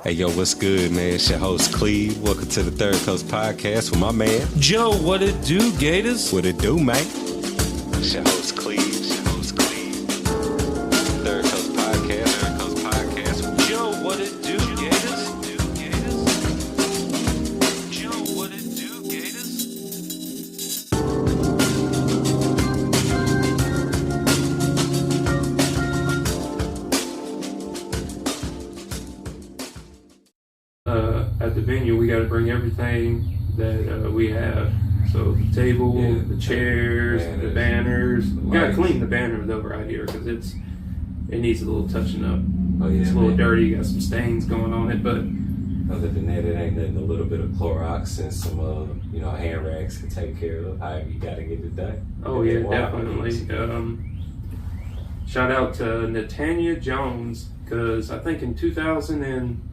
Hey, yo, what's good, man? It's your host, Cleve. Welcome to the Third Coast Podcast with my man, Joe. What it do, Gators? What it do, man? It's your host, Cleve. Third Coast Podcast. Joe, what it do, Gators? Joe, what it do, Gators? At the venue, we got to bring everything that we have. So the table, the chairs, the banners. We got to clean the banner though right here because it needs a little touching up. Oh, yeah, it's a little dirty. Got some stains going on it, but other than that, it ain't nothing. A little bit of Clorox and some hand rags can take care of. However, you got to get it done. Oh yeah, definitely. Shout out to Natanya Jones because I think in 2021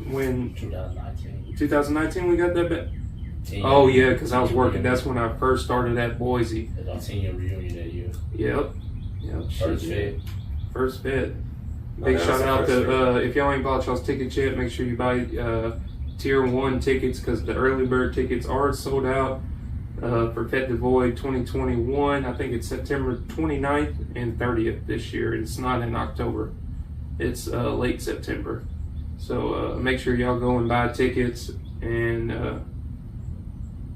when 2019 we got that back. Oh yeah, because I was working. That's when I first started at Boise. Our 10-year reunion that year. Yep. First fit. Big that shout out was to if y'all ain't bought y'all's tickets yet, make sure you buy Tier 1 tickets because the early bird tickets are sold out for Fête de Void 2021. I think it's September 29th and 30th this year. It's not in October. It's late September. So make sure y'all go and buy tickets. And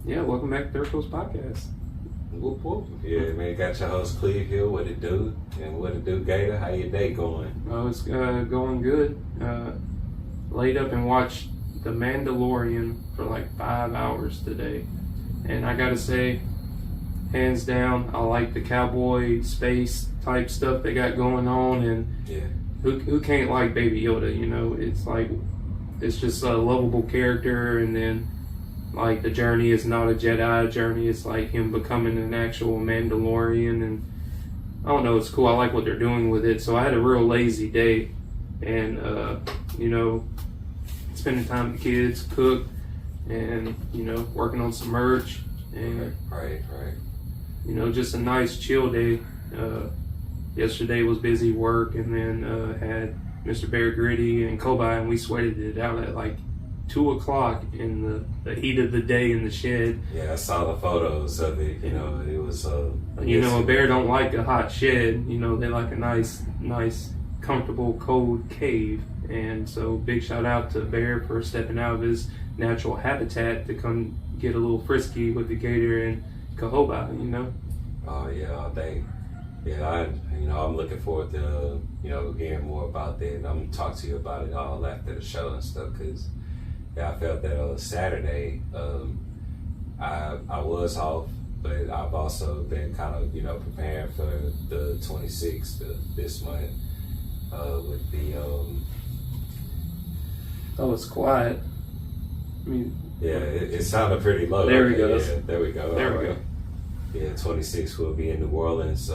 welcome back to Third Coast Podcast. Whoop, whoop. Yeah, man, got your host Cleve here. What it do? And what it do, Gator? How your day going? Oh, it's going good. Laid up and watched The Mandalorian for like 5 hours today. And I gotta say, hands down, I like the cowboy space type stuff they got going on. And yeah. Who can't like Baby Yoda, you know? It's like, it's just a lovable character, and then, like, the journey is not a Jedi journey. It's like him becoming an actual Mandalorian, and I don't know, it's cool. I like what they're doing with it. So I had a real lazy day, and, spending time with the kids, cook, and, working on some merch, and, right. Just a nice chill day. Yesterday was busy work, and then had Mr. Bear Gritty and Kobai, and we sweated it out at like 2 o'clock in the heat of the day in the shed. Yeah, I saw the photos of it. It was. A bear don't like a hot shed. They like a nice, comfortable, cold cave. And so, big shout out to Bear for stepping out of his natural habitat to come get a little frisky with the gator and Cahoba. Oh yeah, all day. Yeah, I'm looking forward to, hearing more about that. And I'm going to talk to you about it all after the show and stuff, because, I felt that Saturday, I was off, but I've also been kind of, preparing for the 26th this month with the... Oh, it's quiet. I mean... Yeah, it sounded pretty low. There we go. Yeah, there we go. There we go. Yeah, 26 will be in New Orleans.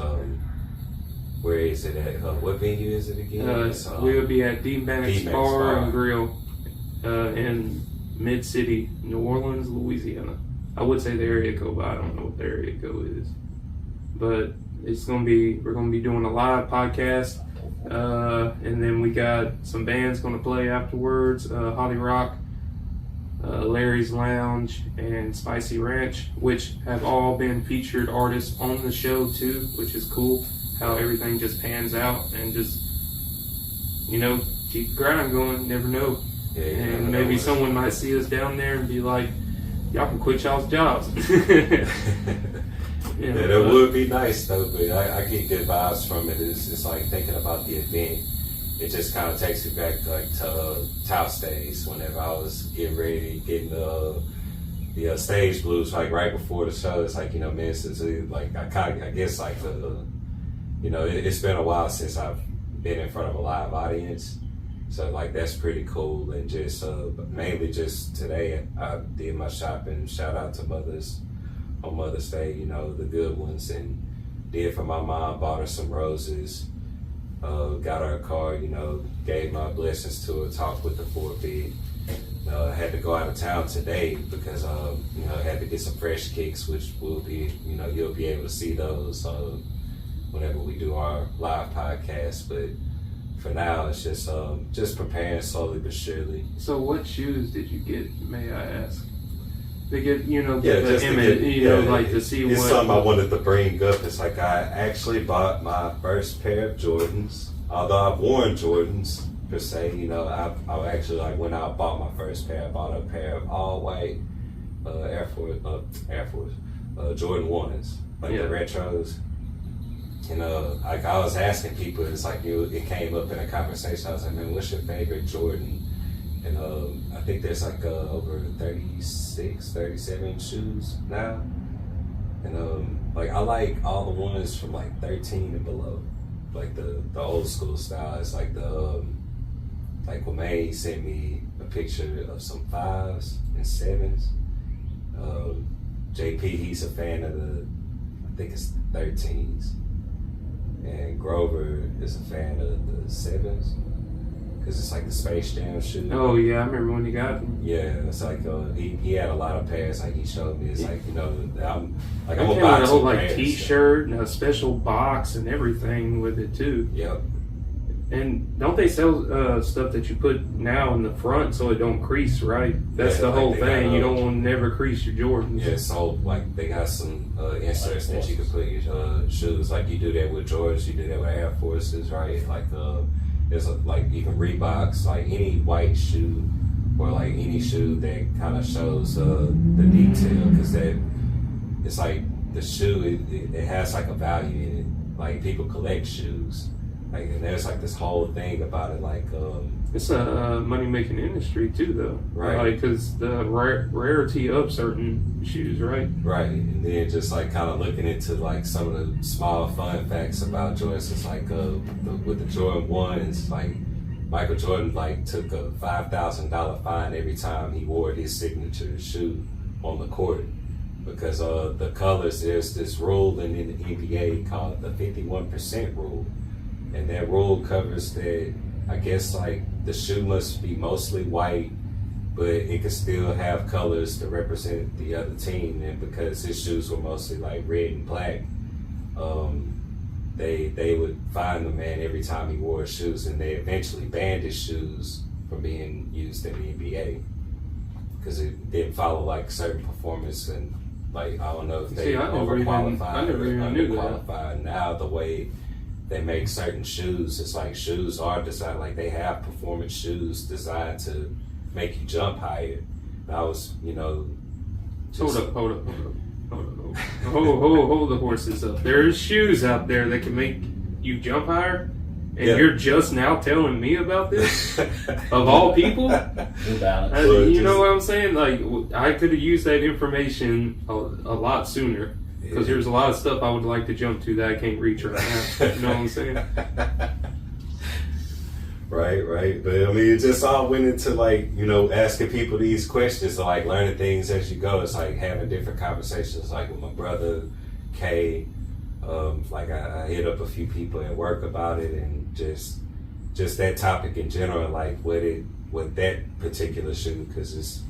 Where is it at? What venue is it again? We will be at D-Max Bar and Grill in Mid-City, New Orleans, Louisiana. I would say the area code, but I don't know what the area code is. But we're gonna be doing a live podcast, and then we got some bands gonna play afterwards. Holly Rock, Larry's Lounge, and Spicy Ranch, which have all been featured artists on the show too, which is cool how everything just pans out and just, keep the grind going, never know. Yeah, and maybe someone might see us down there and be like, y'all can quit y'all's jobs. That would be nice though, but I get good vibes from it. It's like thinking about the event. It just kind of takes me back like to Taos days whenever I was getting the stage blues like right before the show. It's like, man, since I guess like it's been a while since I've been in front of a live audience. So like that's pretty cool. And just mainly just today I did my shopping. Shout out to mothers on Mother's Day, the good ones, and did for my mom, bought her some roses. Got her a car, gave my blessings to her, talked with her for a bit. Had to go out of town today because, I had to get some fresh kicks, which will be, you'll be able to see those whenever we do our live podcast. But for now, it's just preparing slowly but surely. So what shoes did you get, may I ask? To get, the just image, to get, like to see it's what. something I wanted to bring up. It's like I actually bought my first pair of Jordans. Although I've worn Jordans per se, I actually like went out and bought my first pair. I bought a pair of all white Air Force Jordan 1s, like the retros. And like I was asking people, it's like it came up in a conversation. I was like, man, what's your favorite Jordan? And I think there's like over 36, 37 shoes now. And like I like all the ones from like 13 and below, like the old school style. It's like like Wame sent me a picture of some 5s and 7s. JP, he's a fan of I think it's 13s. And Grover is a fan of the 7s. Because it's like the Space Jam shoe. Oh yeah, I remember when he got them. Yeah, it's like he had a lot of pairs. Like he showed me, it's like I'm like I'm a buy whole pairs, T-shirt and a special box and everything with it too. Yep. And don't they sell stuff that you put now in the front so it don't crease, right? That's the whole thing. You don't want to never crease your Jordans. Yeah, so like they got some inserts that you can put your shoes. Like you do that with Jordans, you do that with Air Forces, right? Like there's like even Reeboks, like any white shoe or like any shoe that kind of shows the detail, because it's like the shoe it has like a value in it. Like people collect shoes, like, and there's like this whole thing about it, like it's a money making industry too, though, right? Like because the rarity of certain shoes, right? Right, and then just like kind of looking into like some of the small fun facts about Jordans. It's like with the Jordan 1s, like Michael Jordan like took a $5,000 fine every time he wore his signature shoe on the court, because the colors. There's this rule in the NBA called the 51% rule, and that rule covers that. I guess like the shoe must be mostly white, but it could still have colors to represent the other team. And because his shoes were mostly like red and black, they would fine the man every time he wore his shoes, and they eventually banned his shoes from being used in the NBA because it didn't follow like certain performance, and like I don't know if they overqualified or underqualified. Now the way they make certain shoes, it's like shoes are designed, like they have performance shoes designed to make you jump higher. And I was, Hold the horses up. There's shoes out there that can make you jump higher, and you're just now telling me about this? Of all people? New Balance. You know what I'm saying? Like, I could have used that information a lot sooner. Because there's a lot of stuff I would like to jump to that I can't reach right now. You know what I'm saying? Right. But I mean, it just all went into like, asking people these questions, so like learning things as you go. It's like having different conversations, like with my brother, Kay. Like I hit up a few people at work about it, and just that topic in general, like with that particular shoe, because it's,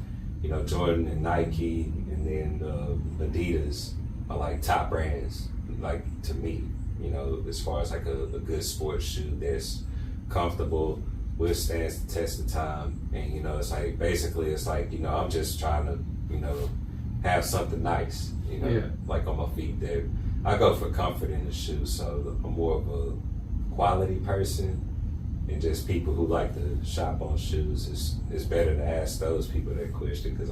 Jordan and Nike, and then Adidas are like top brands, like to me, as far as like a good sports shoe that's comfortable, withstands the test of time, and it's like basically it's like I'm just trying to have something nice, like on my feet. That I go for comfort in the shoe, so I'm more of a quality person, and just people who like to shop on shoes. It's better to ask those people that question, because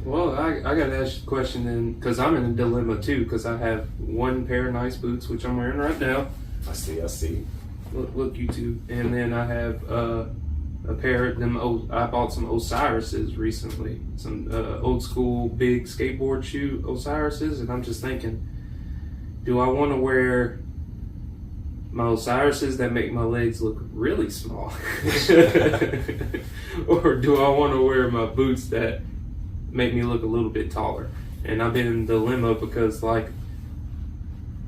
well, I got to ask you a question then, because I'm in a dilemma too, because I have one pair of nice boots, which I'm wearing right now. I see. Look, you two. And then I have a pair of them. I bought some Osiris's recently, some old school big skateboard shoe Osiris's, and I'm just thinking, do I want to wear my Osiris's that make my legs look really small, or do I want to wear my boots that make me look a little bit taller? And I've been in a dilemma, because like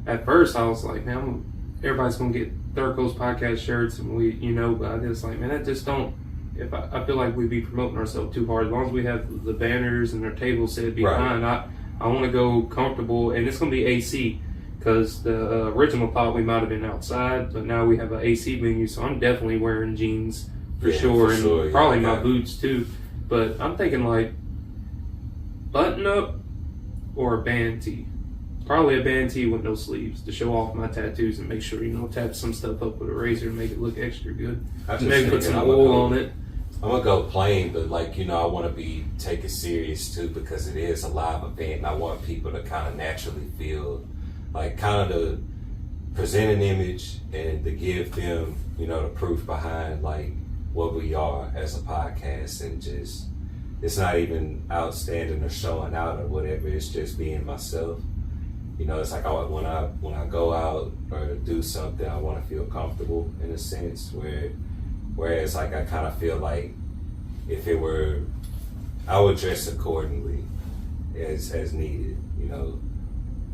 at first I was like, man, everybody's gonna get Third Coast Podcast shirts, and but I just like, man, I just don't. If I feel like we'd be promoting ourselves too hard. As long as we have the banners and our table set behind, I want to go comfortable, and it's gonna be AC. because the original thought we might have been outside, but now we have an AC venue, so I'm definitely wearing jeans for sure, and probably my boots too. But I'm thinking like button up or a band tee. Probably a band tee with no sleeves to show off my tattoos and make sure, tap some stuff up with a razor and make it look extra good. Maybe put some oil on it. I'm gonna go plain, but I want to be take it serious too, because it is a live event, and I want people to kind of naturally feel like kind of to present an image and to give them, the proof behind like what we are as a podcast, and just it's not even outstanding or showing out or whatever. It's just being myself. It's like when I go out or do something, I want to feel comfortable in a sense. Whereas like I kind of feel like if it were, I would dress accordingly as needed.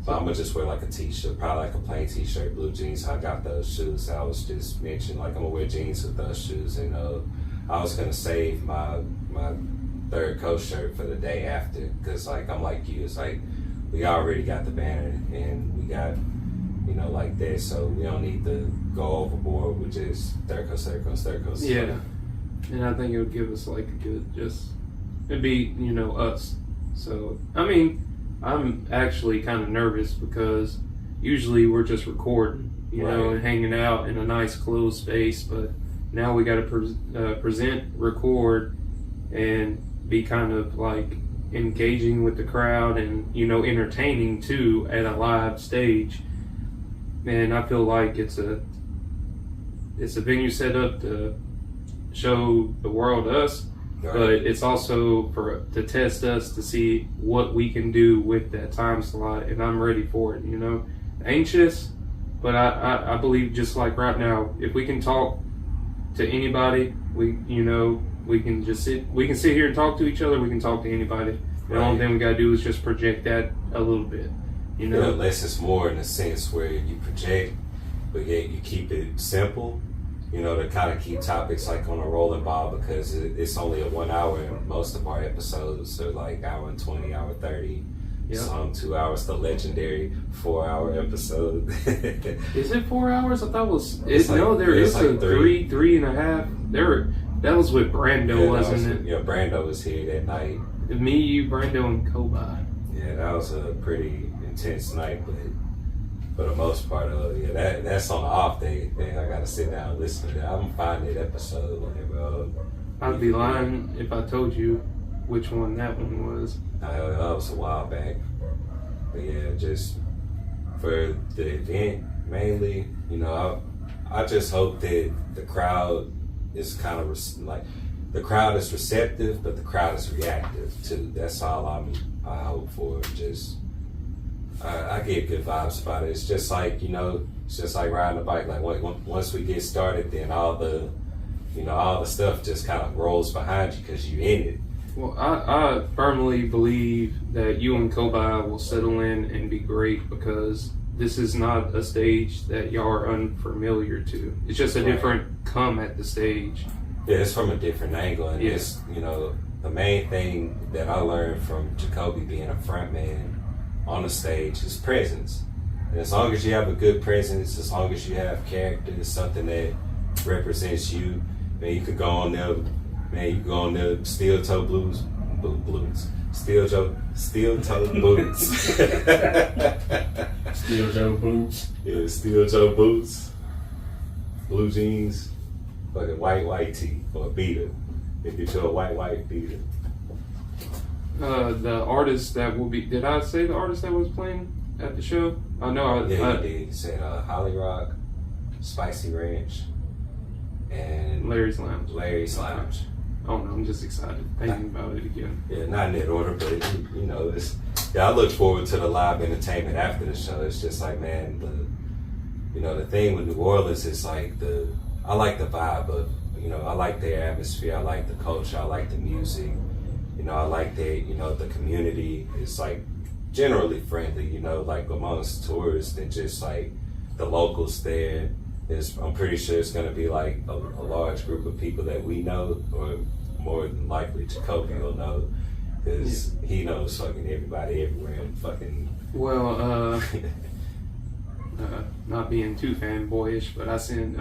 But I'm gonna just wear like a t-shirt, probably like a plain t-shirt, blue jeans. I got those shoes. I was just mentioning like I'm gonna wear jeans with those shoes, and I was gonna save my third coast shirt for the day after, because like I'm like you, it's like we already got the banner and we got like that, so we don't need to go overboard with just third coast. Yeah, and I think it would give us like a good it'd be us. So I mean, I'm actually kind of nervous because usually we're just recording, and hanging out in a nice closed space, but now we got to present, record, and be kind of like engaging with the crowd and entertaining too at a live stage. And I feel like it's a venue set up to show the world us, but it's also to test us to see what we can do with that time slot, and I'm ready for it. Anxious, but I believe just like right now, if we can talk to anybody, we can sit here and talk to each other. We can talk to anybody. The only thing we gotta do is just project that a little bit. Less is more in a sense where you project, but yet you keep it simple. To kind of keep topics like on a rolling ball, because it's only a 1 hour, and most of our episodes are like hour and 20, hour 30. Yep. Some 2 hours, the legendary 4-hour episode. Is it 4 hours? I thought it was. There is like a three and a half. That was with Brando, wasn't it? Yeah, Brando was here that night. Me, you, Brando, and Kobe. Yeah, that was a pretty intense night, but for the most part, that's on the off day. I gotta sit down and listen to that. I'm gonna find that episode whenever. I'd be lying if I told you which one that one was. That was a while back. But yeah, just for the event mainly, I just hope that the crowd is kind of the crowd is receptive, but the crowd is reactive too. That's all I hope for. Just I get good vibes about it. It's just like it's just like riding a bike. Like once we get started, then all the stuff just kind of rolls behind you because you're in it. Well, I firmly believe that you and Kobe will settle in and be great, because this is not a stage that y'all are unfamiliar to. It's just a different come at the stage. Yeah, it's from a different angle, and it's the main thing that I learned from Jacoby being a front man on the stage is presence. And as long as you have a good presence, as long as you have character, it's something that represents you. Man, you could go on there. Man, you go on the steel toe boots. Steel toe boots. Steel toe boots. Yeah, steel toe boots. Blue jeans. Fucking white tee or a beater. If you show a white beater. The artist that will be. Did I say the artist that was playing at the show? I know. You did. You said Holly Rock, Spicy Ranch, and Larry's Lounge. Oh no, I'm just excited thinking about it again. Yeah, not in that order, but I look forward to the live entertainment after the show. It's just like, man, the thing with New Orleans is like I like the vibe of, I like their atmosphere, I like the culture, I like the music, I like the community is like generally friendly, like amongst tourists and just like the locals there. I'm pretty sure it's gonna be like a large group of people that we know, or more than likely Jacoby will know, because he knows fucking everybody everywhere and fucking. Well, not being too fanboyish, but I sent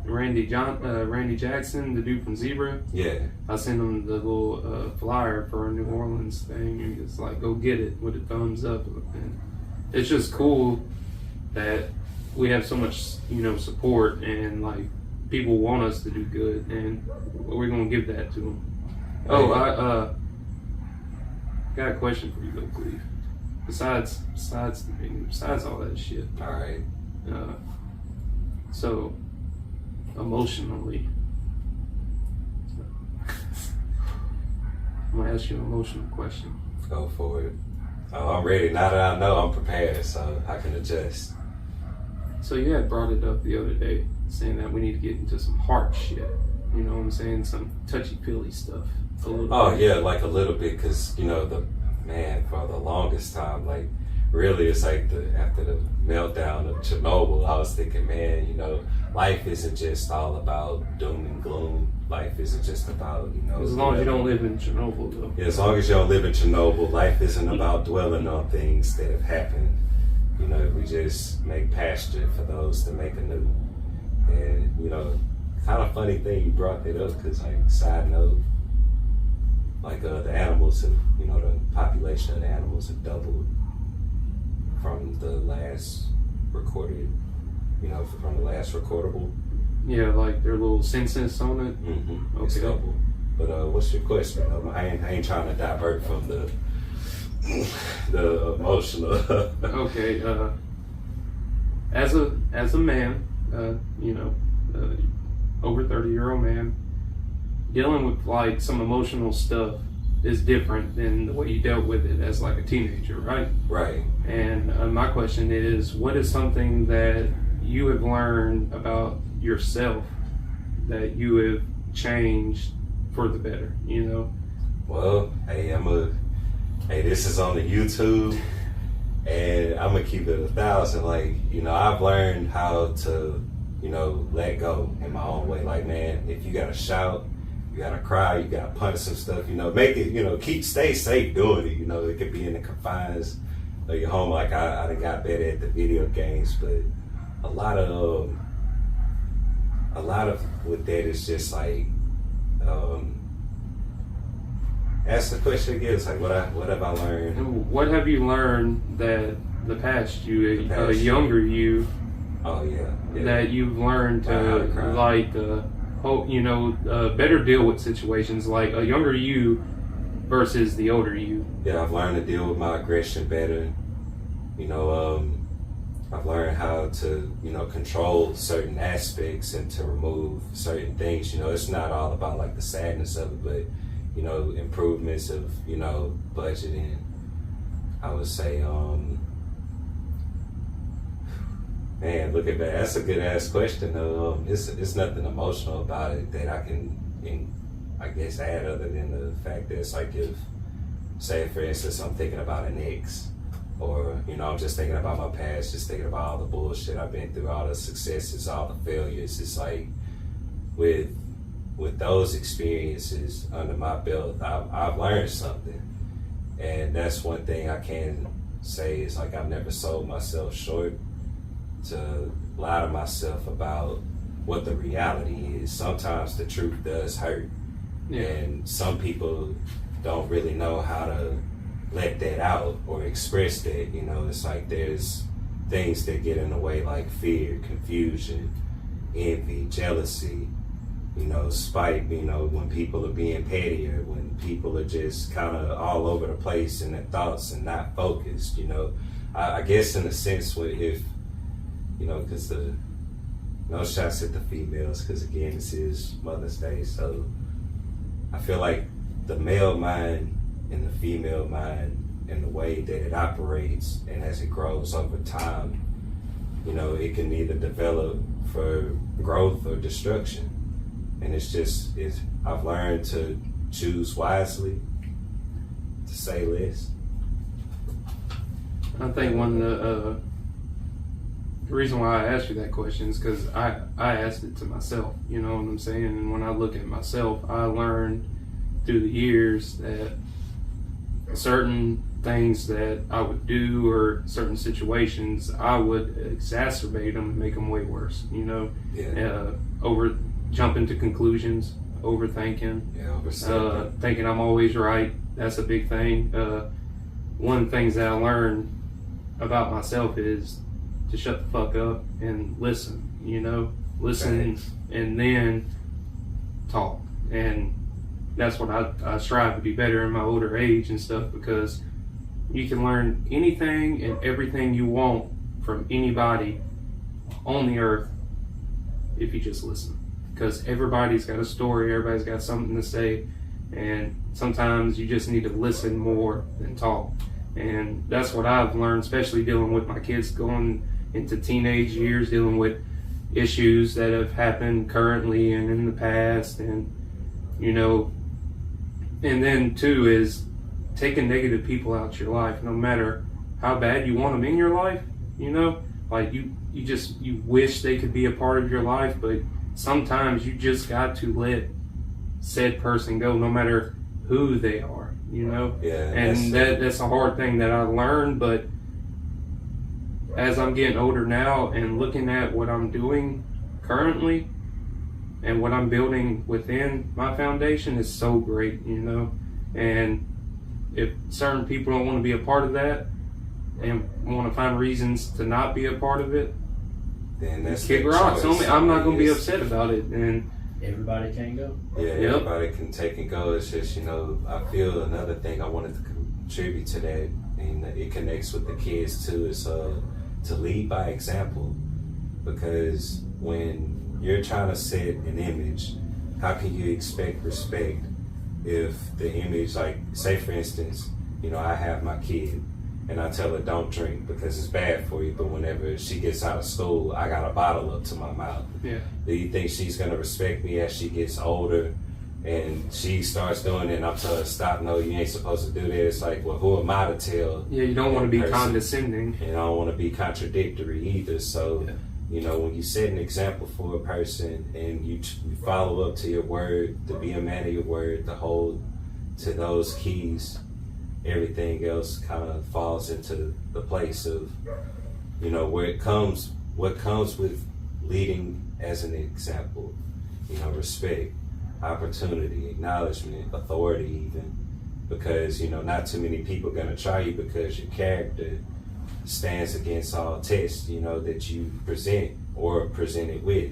Randy Jackson, the dude from Zebra. Yeah. I sent him the little flyer for our New Orleans thing, and it's like, go get it with a thumbs up. And it's just cool that we have so much, support, and like people want us to do good, and we're gonna give that to them. Oh, I got a question for you though, Cleve. Besides all that shit. All right. So emotionally, I'm gonna ask you an emotional question. Go for it. Oh, I'm ready. Now that I know, I'm prepared, so I can adjust. So you had brought it up the other day, saying that we need to get into some heart shit. You know what I'm saying? Some touchy-feely stuff. Oh, yeah, like a little bit, because, for the longest time, like, really, it's like after the meltdown of Chernobyl, I was thinking, man, life isn't just all about doom and gloom. Life isn't just about, As long as you don't live in Chernobyl, though. Yeah, as long as you don't live in Chernobyl, life isn't about dwelling on things that have happened. We just make pasture for those that make anew. And, kind of funny thing you brought that up, because, like, side note, like, the animals have, the population of the animals have doubled from the last recorded, from the last recordable. Yeah, like their little census on it. Mm-hmm. Okay. It's doubled. But what's your question? I ain't trying to divert from the emotional. Okay. As a man, over 30-year-old man, dealing with like some emotional stuff is different than the way you dealt with it as like a teenager, right? Right. And my question is, what is something that you have learned about yourself that you have changed for the better? Well, hey, this is on the YouTube, and I'm gonna keep it 1,000. Like, I've learned how to, let go in my own way. Like, man, if you gotta shout, you gotta cry, you gotta punch some stuff, make it, stay safe doing it. It could be in the confines of your home. Like, I done got better at the video games, but a lot of with that is just like, ask the question again. It's like, what have I learned? What have you learned that the past you, younger you, oh yeah, that you've learned to like, better deal with situations, like a younger you versus the older you? Yeah, I've learned to deal with my aggression better. I've learned how to, control certain aspects and to remove certain things. It's not all about like the sadness of it, but improvements of, budgeting. I would say, man, look at that. That's a good ass question. It's nothing emotional about it that I can, I guess, add other than the fact that it's like, if, say for instance, I'm thinking about an ex, or, I'm just thinking about my past, just thinking about all the bullshit I've been through, all the successes, all the failures. It's like, with those experiences under my belt, I've learned something. And that's one thing I can say is like, I've never sold myself short to lie to myself about what the reality is. Sometimes the truth does hurt. Yeah. And some people don't really know how to let that out or express that. It's like there's things that get in the way, like fear, confusion, envy, jealousy, spite, when people are being petty, or when people are just kind of all over the place in their thoughts and not focused. I guess in a sense, if, because no shots at the females, because again, this is Mother's Day, so I feel like the male mind and the female mind and the way that it operates, and as it grows over time, it can either develop for growth or destruction. And I've learned to choose wisely, to say less. I think one of the reason why I asked you that question is because I asked it to myself, you know what I'm saying? And when I look at myself, I learned through the years that certain things that I would do or certain situations, I would exacerbate them and make them way worse. Over jumping to conclusions, overthinking, thinking I'm always right. That's a big thing. One of the things that I learned about myself is to shut the fuck up and listen. Listen and then talk. And that's what I strive to be better in my older age and stuff, because you can learn anything and everything you want from anybody on the earth if you just listen. Because everybody's got a story, everybody's got something to say, and sometimes you just need to listen more than talk. And that's what I've learned, especially dealing with my kids going into teenage years, dealing with issues that have happened currently and in the past. And and then too is taking negative people out your life, no matter how bad you want them in your life. Like you wish they could be a part of your life, but sometimes you just got to let said person go, no matter who they are. And that's a hard thing that I learned. But as I'm getting older now and looking at what I'm doing currently and what I'm building within my foundation is so great, and if certain people don't want to be a part of that and want to find reasons to not be a part of it, then that's kick rocks. I'm not going to be upset about it. And everybody can go. Yeah, everybody can take and go. It's just, I feel another thing I wanted to contribute to that, and it connects with the kids too, is to lead by example. Because when you're trying to set an image, how can you expect respect if the image, like, say for instance, I have my kid and I tell her don't drink because it's bad for you, but whenever she gets out of school, I got a bottle up to my mouth. Yeah. Do you think she's gonna respect me as she gets older and she starts doing it and I'm telling her stop, no, you ain't supposed to do that? It's like, well, who am I to tell? Yeah, you don't want to be condescending. And I don't want to be contradictory either. So, when you set an example for a person and you follow up to your word, to be a man of your word, to hold to those keys, everything else kind of falls into the place of, what comes with leading as an example, respect, opportunity, acknowledgement, authority even, because, not too many people are going to try you because your character stands against all tests, that you present or presented with,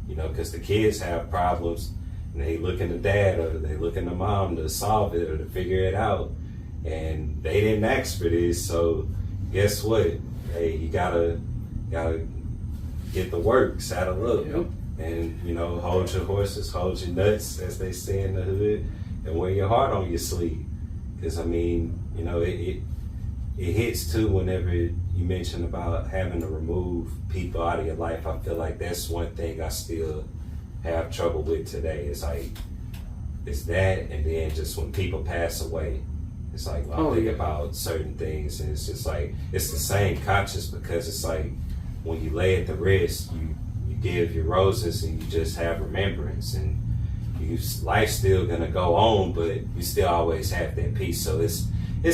because the kids have problems and they looking to dad or they looking to mom to solve it or to figure it out. And they didn't ask for this, so guess what? Hey, you gotta get the work, saddle up, and hold your horses, hold your nuts, as they say in the hood, and wear your heart on your sleeve. Because it hits too whenever you mention about having to remove people out of your life. I feel like that's one thing I still have trouble with today. It's like it's that, and then just when people pass away. It's like, I think about certain things, and it's just like, it's the same conscious, because it's like, when you lay at the rest, you give your roses and you just have remembrance, and life's still gonna go on, but you still always have that peace. So it's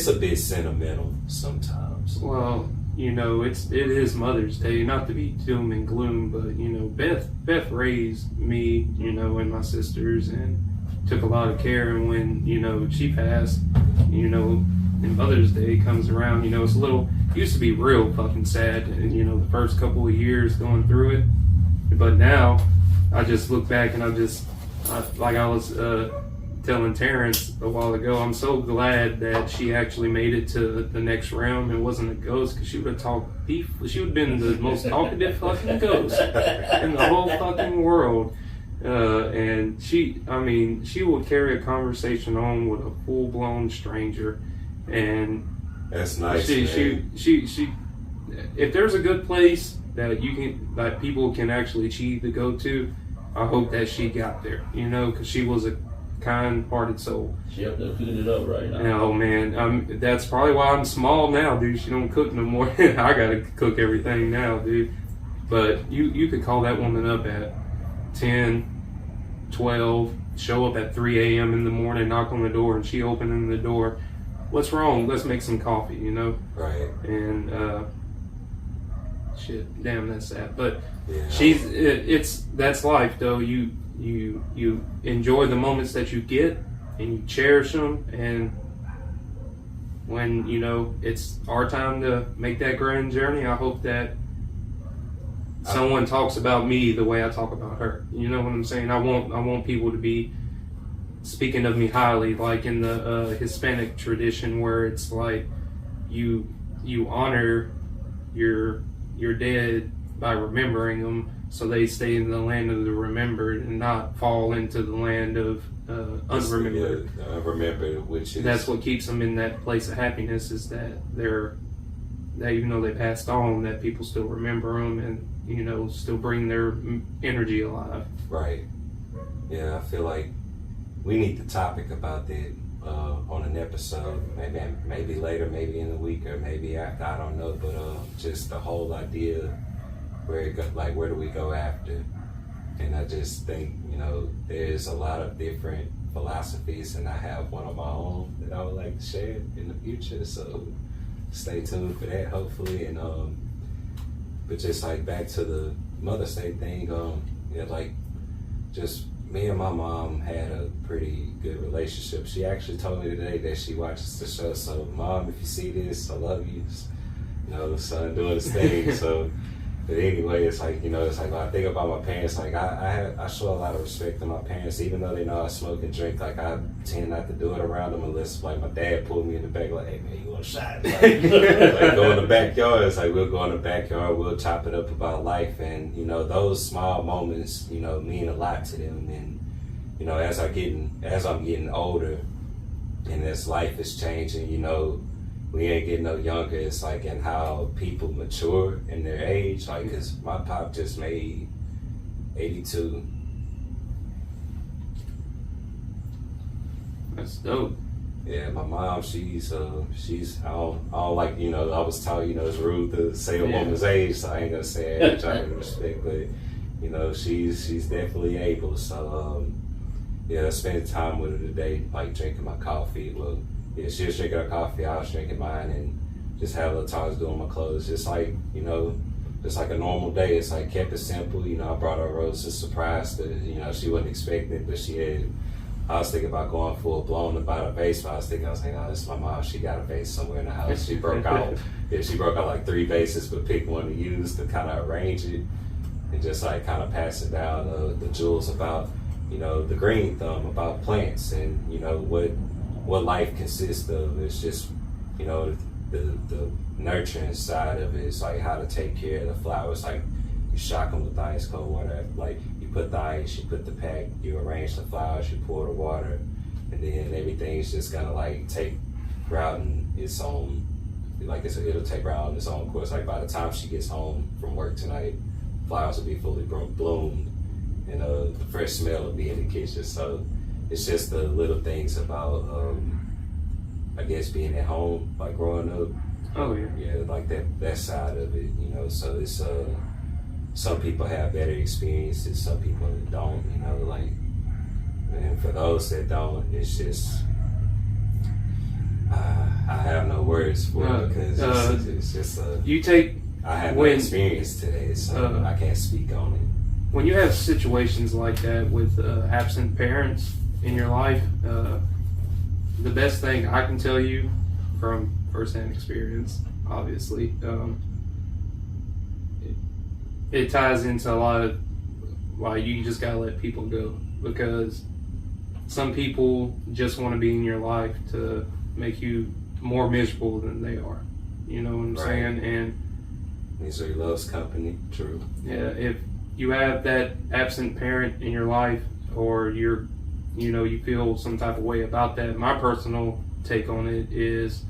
a bit sentimental sometimes. Well, it is Mother's Day, not to be doom and gloom, but Beth raised me, and my sisters, and took a lot of care. And when she passed, and Mother's Day comes around, it's used to be real fucking sad, and the first couple of years going through it, but now I just look back and like I was telling Terrence a while ago, I'm so glad that she actually made it to the next round and wasn't a ghost, because she would have talked beef. She would have been the most talkative fucking ghost in the whole fucking world. And she would carry a conversation on with a full-blown stranger, and that's nice. She if there's a good place that people can actually achieve to go to, I hope that she got there, because she was a kind-hearted soul. She up there cooking it up right now. Oh man, that's probably why I'm small now, dude. She don't cook no more. I gotta cook everything now, dude. But you could call that woman up at 10, 12, show up at 3 a.m. in the morning, knock on the door, and she opening the door what's wrong? Let's make some coffee, you know? Right. And, shit, damn, that's sad. But yeah. That's life, though. You enjoy the moments that you get, and you cherish them, and when, you know, it's our time to make that grand journey, I hope that someone talks about me the way I talk about her. You know what I'm saying? I want people to be speaking of me highly, like in the Hispanic tradition, where it's like you honor your dead by remembering them, so they stay in the land of the remembered and not fall into the land of unremembered. Yeah, unremembered, which is, that's what keeps them in that place of happiness, is that even though they passed on, that people still remember them and, you know, still bring their energy alive. Right. Yeah, I feel like we need the topic about that on an episode, maybe later, maybe in the week, or maybe after, I don't know, but just the whole idea, where do we go after? And I just think, you know, there's a lot of different philosophies, and I have one of my own that I would like to share in the future, so stay tuned for that, hopefully. And but just like back to the Mother's Day thing, yeah, like just me and my mom had a pretty good relationship. She actually told me today that she watches the show, so Mom, if you see this, I love you. You know, son doing his thing. So, but anyway, it's like, you know, it's like when I think about my parents, like I show a lot of respect to my parents, even though they know I smoke and drink. Like, I tend not to do it around them unless, like, my dad pulled me in the back, like, hey man, you want a shot? Like, like go in the backyard. It's like we'll go in the backyard, we'll chop it up about life, and you know, those small moments, you know, mean a lot to them. And you know, as I'm getting older, and as life is changing, you know, we ain't getting no younger. It's like in how people mature in their age. Like, cause my pop just made 82. That's dope. Yeah, my mom, she's I don't like, you know, I was taught, you know, it's rude to say a woman's age, so I ain't gonna say age, I can respect, but you know, she's definitely able. So yeah, I spent time with her today, like drinking my coffee. Well, yeah, she was drinking her coffee, I was drinking mine, and just had a little time doing my clothes. Just like, you know, just like a normal day. It's like kept it simple. You know, I brought her a rose as a surprise that, you know, she wasn't expecting it, but I was thinking about going full blown about a vase, but I was like, oh, this is my mom. She got a vase somewhere in the house. She broke out. Yeah, she broke out like 3 vases, but picked one to use to kind of arrange it and just like kind of passing down the jewels about, you know, the green thumb, about plants, and you know what life consists of. It's just, you know, the nurturing side of it. It's like how to take care of the flowers. Like, you shock them with ice cold water. Like, you put the ice, you put the pack, you arrange the flowers, you pour the water, and then everything's just gonna like take route in its own. Like, it'll take route in its own course. Like, by the time she gets home from work tonight, flowers will be fully bloomed, and the fresh smell will be in the kitchen. So it's just the little things about, I guess, being at home, like growing up. Oh yeah. Yeah, like that side of it, you know. So it's some people have better experiences, some people don't, you know. Like, and for those that don't, it's just I have no words for it, because it's just I have no experience today, so I can't speak on it. When you have situations like that with absent parents in your life, the best thing I can tell you from firsthand experience, obviously, it ties into a lot of why you just gotta let people go, because some people just want to be in your life to make you more miserable than they are. You know what I'm saying? And misery loves company. True. Yeah, if you have that absent parent in your life, or you feel some type of way about that, my personal take on it is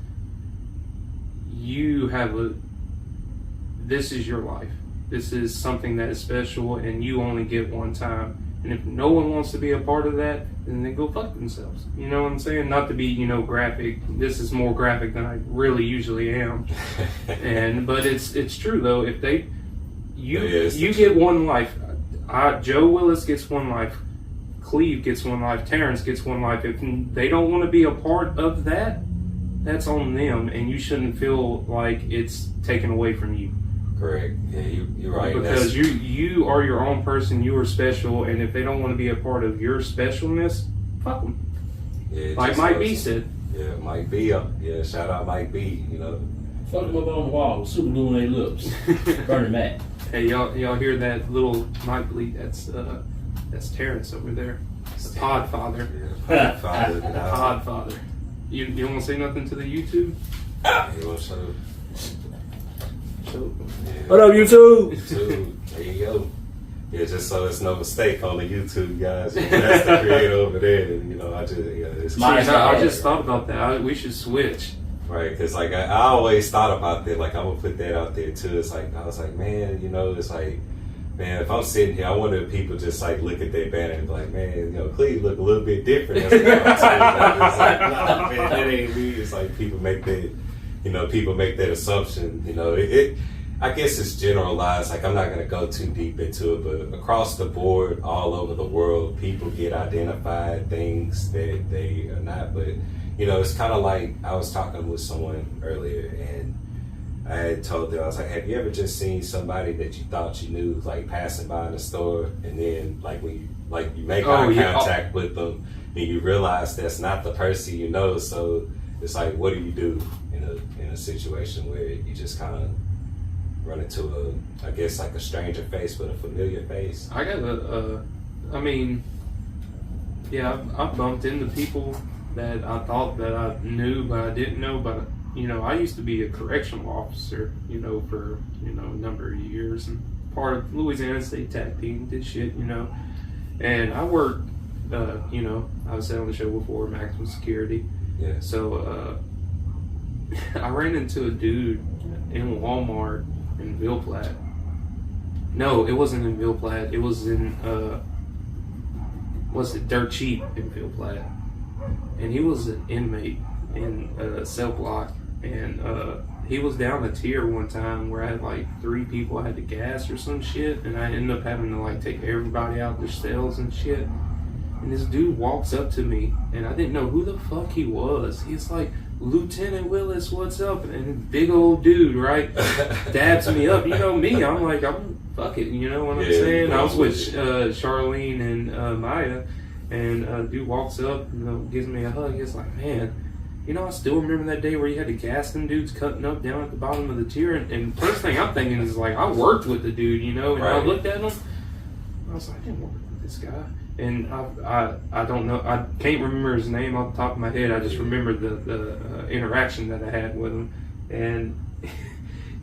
this is your life. This is something that is special, and you only get one time. And if no one wants to be a part of that, then they go fuck themselves. You know what I'm saying? Not to be, you know, graphic. This is more graphic than I really usually am. But it's true though. If you get one life. Joe Willis gets one life. Cleve gets one life. Terrence gets one life. If they don't want to be a part of that, that's on them, and you shouldn't feel like it's taken away from you. Correct. Yeah, you're right. Because you are your own person. You are special, and if they don't want to be a part of your specialness, fuck them. Yeah, like Mike B said. Yeah, Mike B. Yeah, shout out Mike B. You know, fuck them up on the wall with super glue on their lips. Burning Mac. Hey, y'all hear that little mic bleed? That's Terrence over there. The Podfather. Yeah, Podfather. Podfather. You want to say nothing to the YouTube? You want to show? Yeah. What up, YouTube? YouTube. There you go. Yeah, just so it's no mistake on the YouTube, guys. That's the creator over there. And, it's I just thought about that. We should switch. Right, because like I always thought about that. Like I'm gonna put that out there too. It's like I was like, man, it's like, man, if I'm sitting here, I wonder if people just like look at their banner and be like, man, Cleve look a little bit different. That's what I'm saying. It's like, nah, man, that ain't me. It's like people make that assumption. I guess it's generalized. Like I'm not gonna go too deep into it, but across the board, all over the world, people get identified things that they are not. But it's kind of like I was talking with someone earlier, and I had told them, I was like, have you ever just seen somebody that you thought you knew, like passing by in the store, and then like when you make eye contact with them, and you realize that's not the person you know. So it's like, what do you do in a situation where you just kind of run into a stranger face but a familiar face? I got I bumped into people that I thought that I knew, but I didn't know. But I used to be a correctional officer, for a number of years, and part of Louisiana State Tag Team, did shit, and I worked, I was on the show before, maximum security. Yeah. So I ran into a dude in Walmart in Ville Platte. No, it wasn't in Ville Platte. It was in Dirt Cheap in Ville Platte. And he was an inmate in a cell block, and he was down a tier one time where I had like 3 people I had to gas or some shit, and I ended up having to like take everybody out their cells and shit. And this dude walks up to me, and I didn't know who the fuck he was. He's like, Lieutenant Willis, what's up? And big old dude, right? Dabs me up. You know me, I'm like, fuck it, you know what I'm saying? I was with Charlene and Maya. And dude walks up, gives me a hug. He's like, man, I still remember that day where you had to gas them dudes cutting up down at the bottom of the tier. And first thing I'm thinking is like, I worked with the dude, and right. I looked at him. I was like, I didn't work with this guy. And I don't know, I can't remember his name off the top of my head. I just remember the interaction that I had with him. And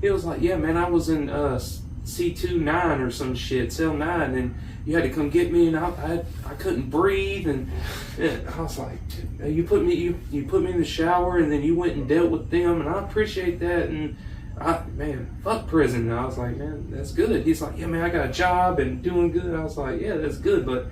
he was like, yeah, man, I was in C29 or some shit, cell 9, and you had to come get me, and I couldn't breathe, and I was like, you put me in the shower, and then you went and dealt with them, and I appreciate that, and fuck prison. And I was like, man, that's good. He's like, yeah, man, I got a job and doing good. I was like, yeah, that's good, but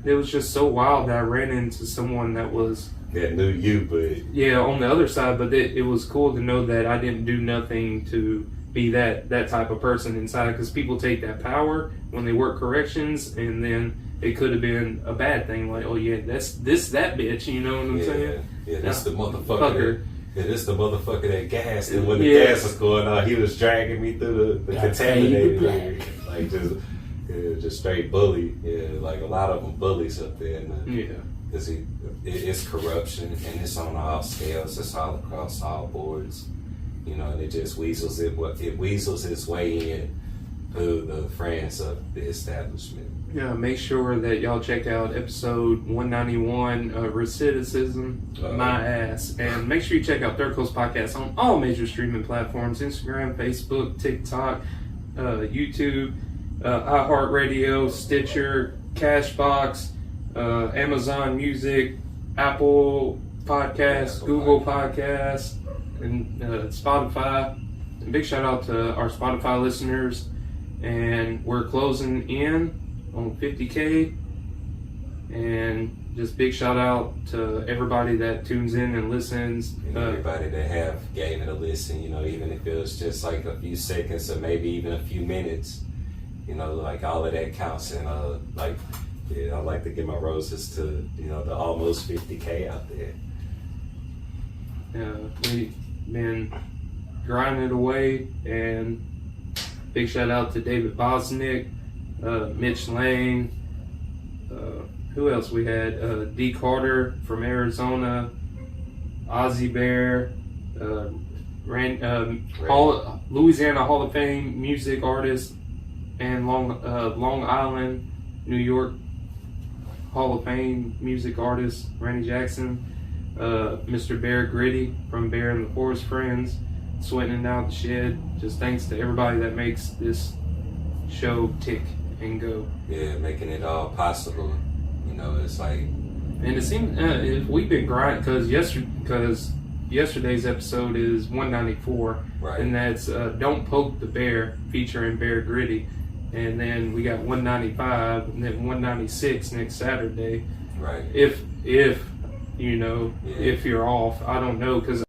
it was just so wild that I ran into someone that was knew you, but on the other side. But it was cool to know that I didn't do nothing to be that type of person inside, because people take that power when they work corrections, and then it could have been a bad thing, like, oh yeah, that's that bitch, you know what I'm saying? Yeah, that's the motherfucker. This the motherfucker that gassed, and when the gas was going on, he was dragging me through the contaminated area, like just straight bully. Yeah, like a lot of them bullies up there. Because it's corruption, and it's on all scales. It's all across all boards. And it just weasels its way in through the friends of the establishment. Yeah, make sure that y'all check out episode 191, Recidivism, My Ass. And make sure you check out Third Coast Podcast on all major streaming platforms, Instagram, Facebook, TikTok, YouTube, iHeartRadio, Stitcher, Cashbox, Amazon Music, Apple Podcasts, Google Podcasts, and Spotify. And big shout out to our Spotify listeners, and we're closing in on 50K, and just big shout out to everybody that tunes in and listens, and everybody that gave it a listen, even if it was just like a few seconds or maybe even a few minutes, like all of that counts. And I'd like to give my roses to the almost 50K out there. We've been grinding away, and big shout out to David Bosnick, Mitch Lane. Who else we had? D. Carter from Arizona, Ozzy Bear, Louisiana Hall of Fame music artist, and Long Island, New York Hall of Fame music artist Randy Jackson, Mr. Bear Gritty from Bear and the Forest Friends, sweating out the shed. Just thanks to everybody that makes this show tick and go. Yeah, making it all possible. You know, it's like, and it seems if we've been grinding because yesterday's episode is 194, right, and that's Don't Poke the Bear featuring Bear Gritty, and then we got 195 and then 196 next Saturday. right. If you know, if you're off, I don't know, because